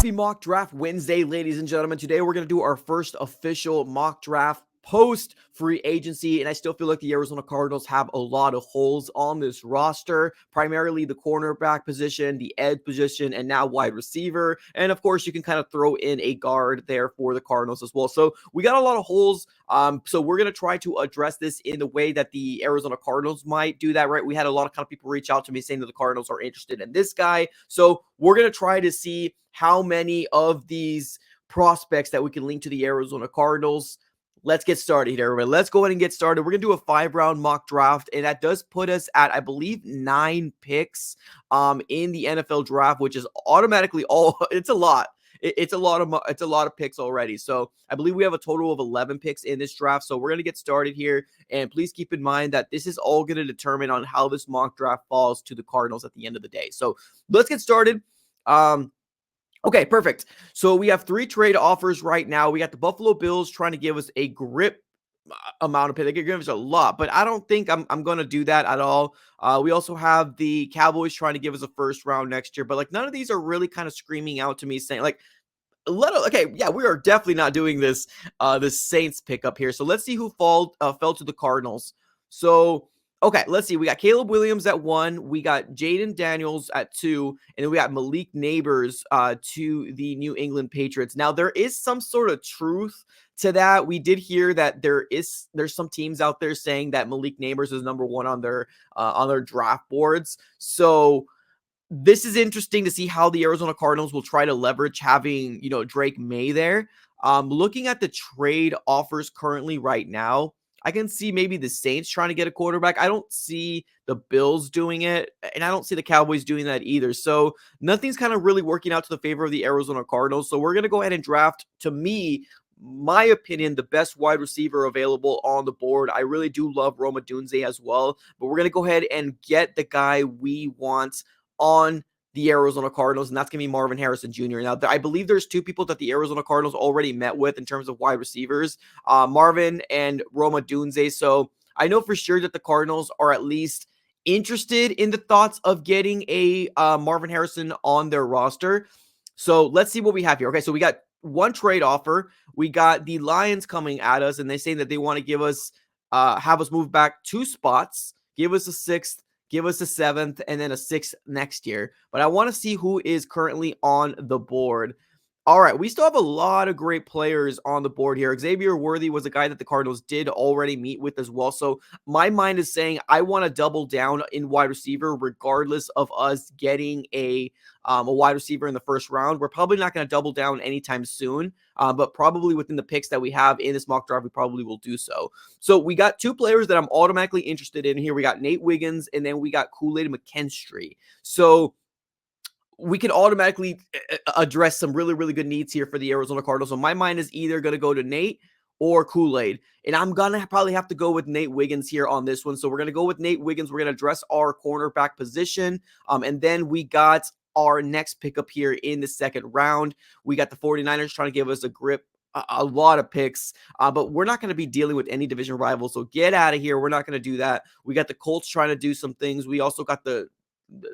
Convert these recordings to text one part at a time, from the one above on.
Happy Mock Draft Wednesday, ladies and gentlemen. Today we're going to do our first official mock draft post free agency, and I still feel like the Arizona Cardinals have a lot of holes on this roster, primarily the cornerback position, the edge position, and now wide receiver. And of course, you can kind of throw in a guard there for the Cardinals as well. So we got a lot of holes. So we're going to try to address this in the way that the Arizona Cardinals might do that, right? We had a lot of kind of people reach out to me saying that the Cardinals are interested in this guy. So we're going to try to see how many of these prospects that we can link to the Arizona Cardinals. Let's get started here, everybody. Let's go ahead and get started. We're going to do a 5-round mock draft, and that does put us at, I believe, 9 picks in the NFL draft, which is automatically it's a lot. It's a lot of picks already. So I believe we have a total of 11 picks in this draft. So we're going to get started here. And please keep in mind that this is all going to determine on how this mock draft falls to the Cardinals at the end of the day. So let's get started. Okay, perfect. So we have 3 trade offers right now. We got the Buffalo Bills trying to give us a grip amount of pay. They could give us a lot, but I don't think I'm going to do that at all. We also have the Cowboys trying to give us a first round next year, but like none of these are really kind of screaming out to me saying like, we are definitely not doing this Saints pickup here. So let's see who fell to the Cardinals. So okay, let's see. We got Caleb Williams at 1. We got Jaden Daniels at 2. And then we got Malik Neighbors to the New England Patriots. Now, there is some sort of truth to that. We did hear that there's some teams out there saying that Malik Neighbors is number 1 on their draft boards. So this is interesting to see how the Arizona Cardinals will try to leverage having, Drake May there. Looking at the trade offers currently right now, I can see maybe the Saints trying to get a quarterback. I don't see the Bills doing it, and I don't see the Cowboys doing that either. So nothing's kind of really working out to the favor of the Arizona Cardinals. So we're going to go ahead and draft, to me, my opinion, the best wide receiver available on the board. I really do love Roma Dunze as well, but we're going to go ahead and get the guy we want on the Arizona Cardinals, and that's going to be Marvin Harrison Jr. Now, I believe there's 2 people that the Arizona Cardinals already met with in terms of wide receivers, Marvin and Roma Dunze. So I know for sure that the Cardinals are at least interested in the thoughts of getting a Marvin Harrison on their roster. So let's see what we have here. Okay, so we got 1 trade offer. We got the Lions coming at us, and they say that they want to give us, have us move back 2 spots, give us a 6th, give us a 7th, and then a 6th next year. But I want to see who is currently on the board. All right, we still have a lot of great players on the board here. Xavier Worthy was a guy that the Cardinals did already meet with as well. So my mind is saying I want to double down in wide receiver regardless of us getting a wide receiver in the first round. We're probably not going to double down anytime soon, but probably within the picks that we have in this mock draft, we probably will do so. So we got 2 players that I'm automatically interested in here. We got Nate Wiggins, and then we got Kool-Aid McKinstry. So we can automatically address some really, really good needs here for the Arizona Cardinals. So my mind is either going to go to Nate or Kool-Aid. And I'm going to probably have to go with Nate Wiggins here on this one. So we're going to go with Nate Wiggins. We're going to address our cornerback position. And then we got our next pickup here in the 2nd round. We got the 49ers trying to give us a grip, a lot of picks, but we're not going to be dealing with any division rivals. So get out of here. We're not going to do that. We got the Colts trying to do some things. We also got the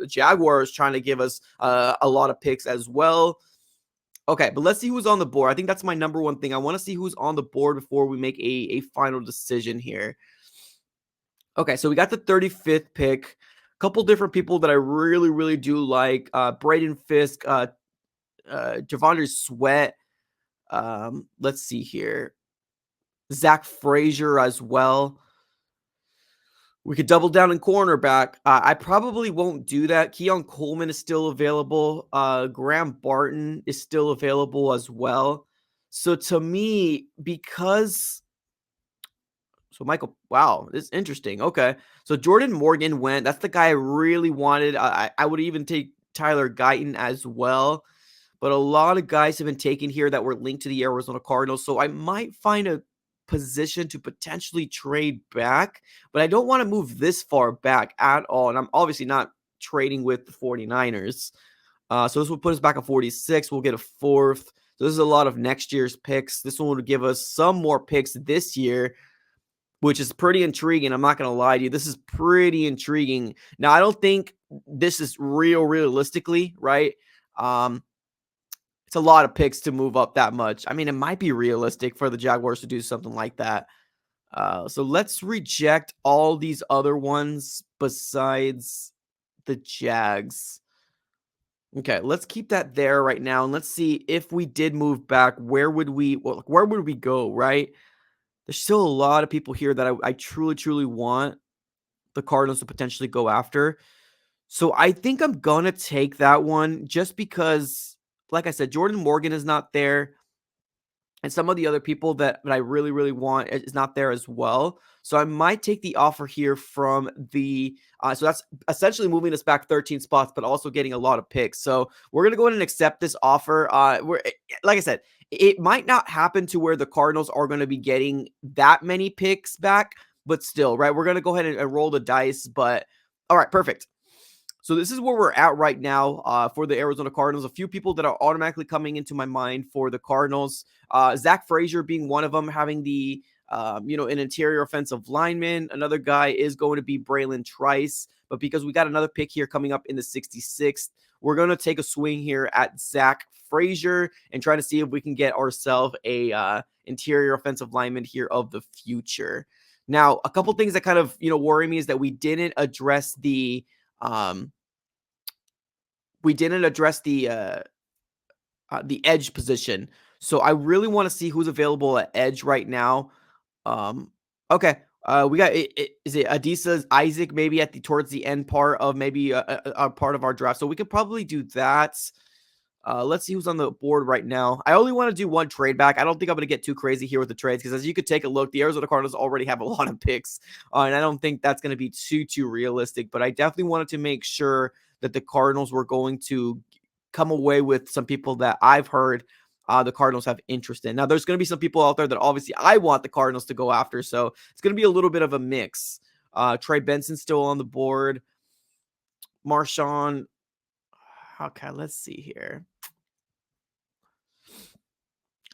Jaguars trying to give us a lot of picks as well. Okay, but let's see who's on the board. I think that's my number 1 thing. I want to see who's on the board before we make a final decision here. Okay, so we got the 35th pick. A couple different people that I really, really do like. Braden Fisk, Javondre Sweat. Let's see here. Zach Frazier as well. We could double down in cornerback. I probably won't do that. Keon Coleman is still available. Graham Barton is still available as well. So to me, Michael, wow, this is interesting. Okay. So Jordan Morgan went. That's the guy I really wanted. I would even take Tyler Guyton as well. But a lot of guys have been taken here that were linked to the Arizona Cardinals. So I might find a position to potentially trade back, but I don't want to move this far back at all. And I'm obviously not trading with the 49ers. So this will put us back at 46. We'll get a 4th. So this is a lot of next year's picks. This one will give us some more picks this year, which is pretty intriguing. I'm not going to lie to you. This is pretty intriguing. Now, I don't think this is realistically, right? It's a lot of picks to move up that much. I mean, it might be realistic for the Jaguars to do something like that. So let's reject all these other ones besides the Jags. Okay, let's keep that there right now, and let's see if we did move back, where would we go, right? There's still a lot of people here that I truly, truly want the Cardinals to potentially go after. So I think I'm gonna take that one just because, like I said, Jordan Morgan is not there. And some of the other people that I really, really want is not there as well. So I might take the offer here from the so that's essentially moving us back 13 spots, but also getting a lot of picks. So we're gonna go ahead and accept this offer. Like I said, it might not happen to where the Cardinals are going to be getting that many picks back, but still, right? We're gonna go ahead and roll the dice. But all right, perfect. So this is where we're at right now for the Arizona Cardinals. A few people that are automatically coming into my mind for the Cardinals. Zach Frazier being one of them, having the an interior offensive lineman. Another guy is going to be Braylon Trice. But because we got another pick here coming up in the 66th, we're going to take a swing here at Zach Frazier and try to see if we can get ourselves a interior offensive lineman here of the future. Now, a couple things that kind of worry me is that um, we didn't address the edge position. So I really want to see who's available at edge right now. Okay. We got is it Adisa Isaac maybe at the towards the end part of maybe a part of our draft. So we could probably do that. Let's see who's on the board right now. I only want to do one trade back. I don't think I'm going to get too crazy here with the trades because as you could take a look, the Arizona Cardinals already have a lot of picks, and I don't think that's going to be too realistic. But I definitely wanted to make sure that the Cardinals were going to come away with some people that I've heard the Cardinals have interest in. Now, there's going to be some people out there that obviously I want the Cardinals to go after, so it's going to be a little bit of a mix. Trey Benson still on the board. Marshawn. Okay, let's see here.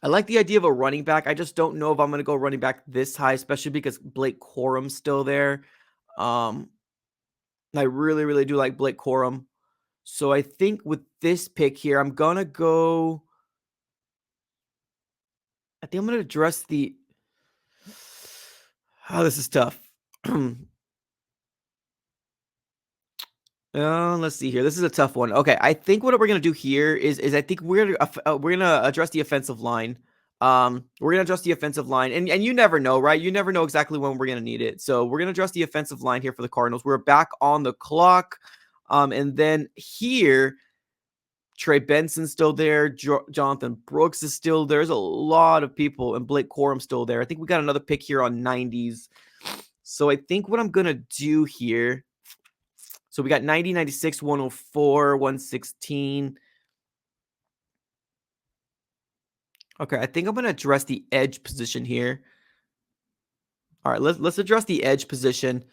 I like the idea of a running back. I just don't know if I'm going to go running back this high, especially because Blake Corum's still there. I really, really do like Blake Corum. So I think with this pick here, I'm going to go. I think I'm going to address the. Oh, this is tough. Let's see here. This is a tough one. Okay, I think what we're gonna do here is I think we're gonna address the offensive line. We're gonna address the offensive line, and you never know, right? You never know exactly when we're gonna need it. So we're gonna address the offensive line here for the Cardinals. We're back on the clock, and then here, Trey Benson's still there. Jonathan Brooks is still there. There's a lot of people, and Blake Corum's still there. I think we got another pick here on 90s. So I think what I'm gonna do here. So we got 90, 96, 104, 116. Okay, I think I'm going to address the edge position here. All right, let's address the edge position.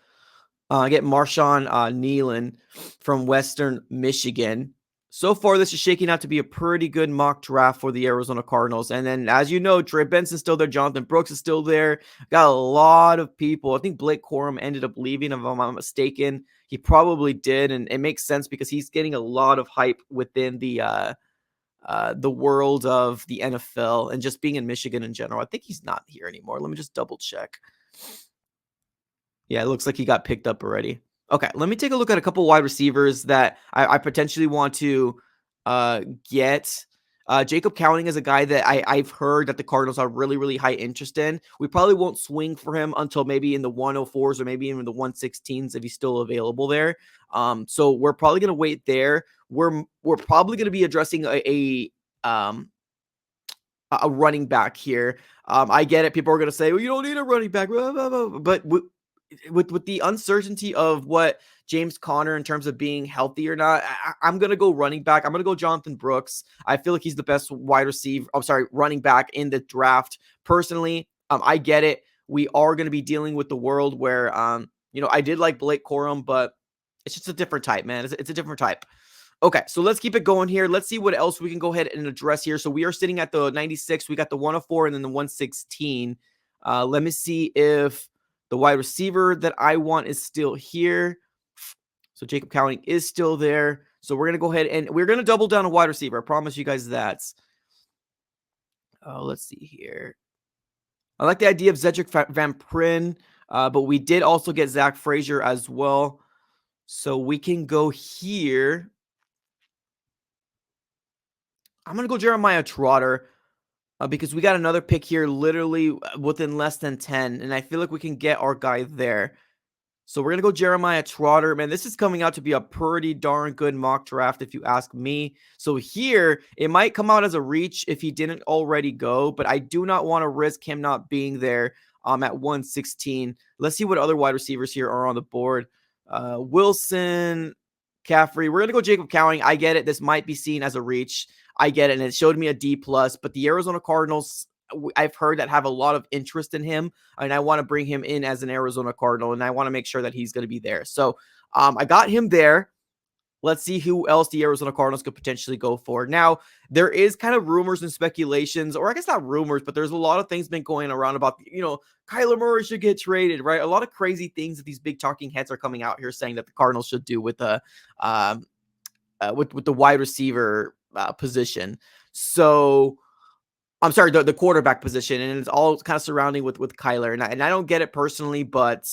Get Marshawn Nealon from Western Michigan. So far, this is shaking out to be a pretty good mock draft for the Arizona Cardinals. And then, as you know, Trey Benson's still there. Jonathan Brooks is still there. Got a lot of people. I think Blake Corum ended up leaving, if I'm not mistaken. He probably did, and it makes sense because he's getting a lot of hype within the world of the NFL and just being in Michigan in general. I think he's not here anymore. Let me just double check. Yeah, it looks like he got picked up already. Okay, let me take a look at a couple wide receivers that I potentially want to get. Jacob Cowing is a guy that I've heard that the Cardinals are really, really high interest in. We probably won't swing for him until maybe in the 104s or maybe even the 116s if he's still available there. So we're probably going to wait there. We're probably going to be addressing a running back here. I get it. People are going to say, well, you don't need a running back. Blah, blah, blah. But with the uncertainty of what James Conner in terms of being healthy or not, I'm going to go running back. I'm going to go Jonathan Brooks. I feel like he's the best running back in the draft. Personally, I get it. We are going to be dealing with the world where, I did like Blake Corum, but it's just a different type, man. It's a different type. Okay, so let's keep it going here. Let's see what else we can go ahead and address here. So we are sitting at the 96. We got the 104 and then the 116. Let me see if the wide receiver that I want is still here. So Jacob Cowing is still there. So we're going to go ahead and we're going to double down a wide receiver. I promise you guys that. Let's see here. I like the idea of Cedric Van Prin, but we did also get Zach Frazier as well. So we can go here. I'm going to go Jeremiah Trotter because we got another pick here literally within less than 10. And I feel like we can get our guy there. So we're going to go Jeremiah Trotter. Man, this is coming out to be a pretty darn good mock draft if you ask me. So here, it might come out as a reach if he didn't already go, but I do not want to risk him not being there at 116. Let's see what other wide receivers here are on the board. Wilson, Caffrey. We're going to go Jacob Cowing. I get it. This might be seen as a reach. I get it, and it showed me a D+, but the Arizona Cardinals, I've heard that have a lot of interest in him, and I want to bring him in as an Arizona Cardinal, and I want to make sure that he's going to be there. So I got him there. Let's see who else the Arizona Cardinals could potentially go for. Now, there is kind of rumors and speculations, or I guess not rumors, but there's a lot of things been going around about, Kyler Murray should get traded, right? A lot of crazy things that these big talking heads are coming out here saying that the Cardinals should do with the wide receiver position. So I'm sorry, the quarterback position, and it's all kind of surrounding with Kyler, and I don't get it personally, but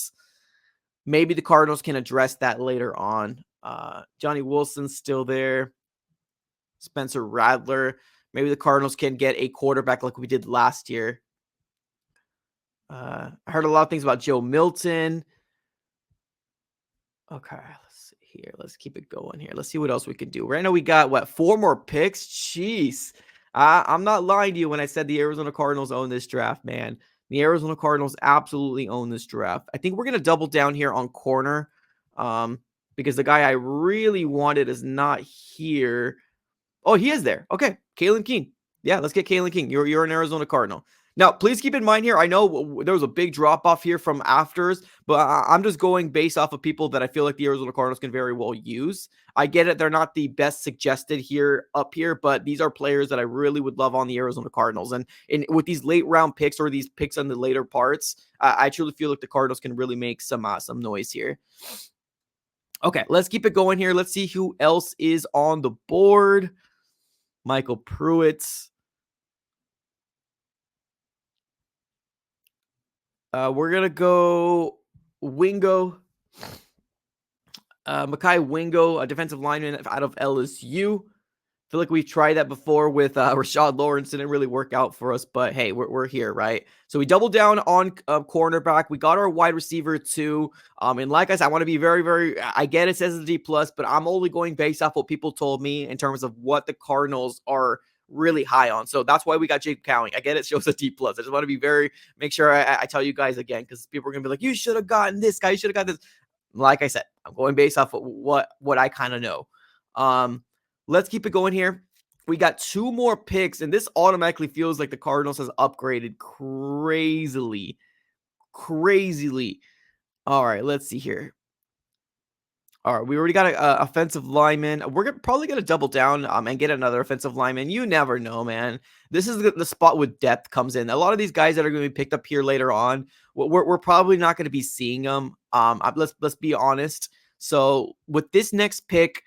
maybe the Cardinals can address that later on. Johnny Wilson's still there. Spencer Rattler. Maybe the Cardinals can get a quarterback like we did last year. I heard a lot of things about Joe Milton. Okay, let's see here. Let's keep it going here. Let's see what else we can do. Right now we got, 4 more picks? Jeez. I'm not lying to you when I said the Arizona Cardinals own this draft, man. The Arizona Cardinals absolutely own this draft. I think we're going to double down here on corner because the guy I really wanted is not here. Oh, he is there. Okay, Kalen King. Yeah, let's get Kalen King. You're an Arizona Cardinal. Now, please keep in mind here, I know there was a big drop-off here from afters, but I'm just going based off of people that I feel like the Arizona Cardinals can very well use. I get it. They're not the best suggested here up here, but these are players that I really would love on the Arizona Cardinals. And with these late-round picks or these picks on the later parts, I truly feel like the Cardinals can really make some noise here. Okay, let's keep it going here. Let's see who else is on the board. Michael Pruitt. We're going to go Wingo. Mekhi Wingo, a defensive lineman out of LSU. I feel like we've tried that before with Rashad Lawrence. Didn't really work out for us, but hey, we're here, right? So we doubled down on cornerback. We got our wide receiver too. And like I said, I want to be very, very, I get it says a D+, but I'm only going based off what people told me in terms of what the Cardinals are really high on. So that's why we got Jacob Cowing. I get it shows a D+. I just want to be make sure I tell you guys again, because people are going to be like, you should have gotten this guy. You should have got this. Like I said, I'm going based off of what I kind of know. Let's keep it going here. We got 2 more picks, and this automatically feels like the Cardinals has upgraded crazily. All right, let's see here. All right, we already got an offensive lineman. We're probably going to double down and get another offensive lineman. You never know, man. This is the spot with depth comes in. A lot of these guys that are going to be picked up here later on, we're probably not going to be seeing them. Let's be honest. So with this next pick,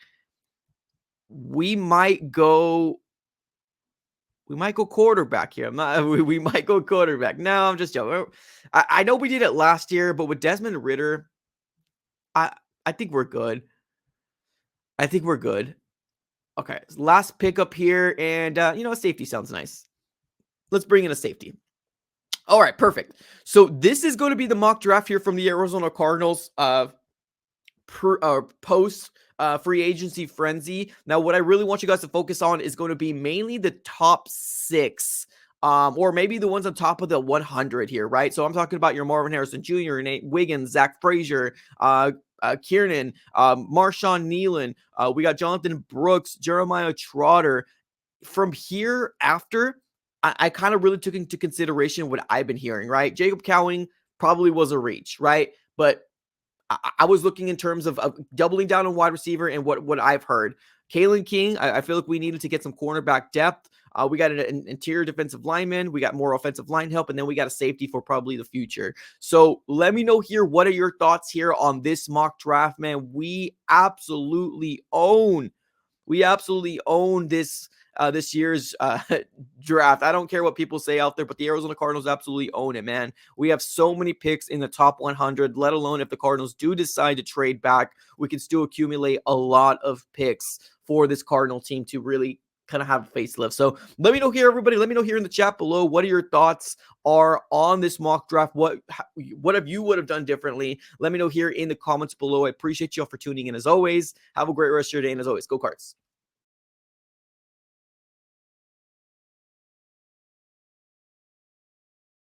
we might go quarterback here. We might go quarterback. No, I'm just joking. I know we did it last year, but with Desmond Ridder, I think we're good. Okay, last pick up here, and a safety sounds nice. Let's bring in a safety. All right, perfect. So this is going to be the mock draft here from the Arizona Cardinals post free agency frenzy. Now, what I really want you guys to focus on is going to be mainly the top 6. Or maybe the ones on top of the 100 here, right? So I'm talking about your Marvin Harrison Jr., Nate Wiggins, Zach Frazier, Kiernan, Marshawn Nealon. We got Jonathan Brooks, Jeremiah Trotter. From here after, I kind of really took into consideration what I've been hearing, right? Jacob Cowing probably was a reach, right? But I was looking in terms of doubling down on wide receiver and what I've heard. Kalen King, I feel like we needed to get some cornerback depth. We got an interior defensive lineman. We got more offensive line help, and then we got a safety for probably the future. So let me know here. What are your thoughts here on this mock draft, man? We absolutely own this this year's draft. I don't care what people say out there, but the Arizona Cardinals absolutely own it, man. We have so many picks in the top 100, let alone if the Cardinals do decide to trade back, we can still accumulate a lot of picks for this Cardinal team to really kind of have a facelift. So let me know here, everybody. Let me know here in the chat below what are your thoughts are on this mock draft. What have you would have done differently? Let me know here in the comments below. I appreciate you all for tuning in as always. Have a great rest of your day, and as always, go Cards.